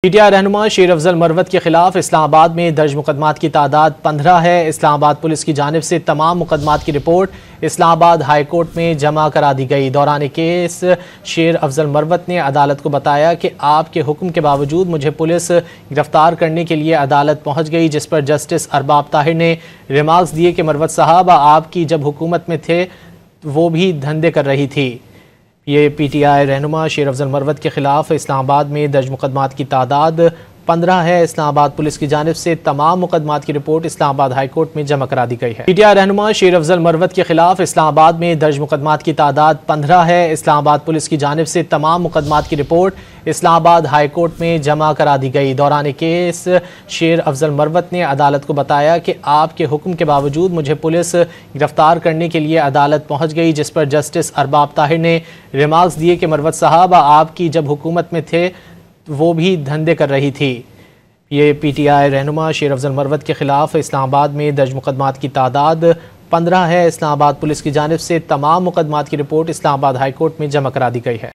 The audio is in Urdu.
پی ٹی آئی رہنما شیر افضل مروت کے خلاف اسلام آباد میں درج مقدمات کی تعداد 15 ہے۔ اسلام آباد پولیس کی جانب سے تمام مقدمات کی رپورٹ اسلام آباد ہائی کورٹ میں جمع کرا دی گئی۔ دوران کیس شیر افضل مروت نے عدالت کو بتایا کہ آپ کے حکم کے باوجود مجھے پولیس گرفتار کرنے کے لیے عدالت پہنچ گئی، جس پر جسٹس ارباب طاہر نے ریمارکس دیے کہ مروت صاحب آپ کی جب حکومت میں تھے وہ بھی دھندے کر رہی تھی۔ یہ پی ٹی آئی رہنما شیر افضل مروت کے خلاف اسلام آباد میں درج مقدمات کی تعداد 15 ہے۔ اسلام آباد پولیس کی جانب سے تمام مقدمات کی رپورٹ اسلام آباد ہائی کورٹ میں جمع کرا دی گئی ہے۔ پی ٹی آئی رہنما شیر افضل مروت کے خلاف اسلام آباد میں درج مقدمات کی تعداد 15 ہے۔ اسلام آباد پولیس کی جانب سے تمام مقدمات کی رپورٹ اسلام آباد ہائی کورٹ میں جمع کرا دی گئی۔ دوران کیس شیر افضل مروت نے عدالت کو بتایا کہ آپ کے حکم کے باوجود مجھے پولیس گرفتار کرنے کے لیے عدالت پہنچ گئی، جس پر جسٹس ارباب طاہر نے ریمارکس دیے کہ مروت صاحب آپ کی جب حکومت میں تھے وہ بھی دھندے کر رہی تھی۔ یہ پی ٹی آئی رہنما شیر افضل مروت کے خلاف اسلام آباد میں درج مقدمات کی تعداد 15 ہے۔ اسلام آباد پولیس کی جانب سے تمام مقدمات کی رپورٹ اسلام آباد ہائی کورٹ میں جمع کرا دی گئی ہے۔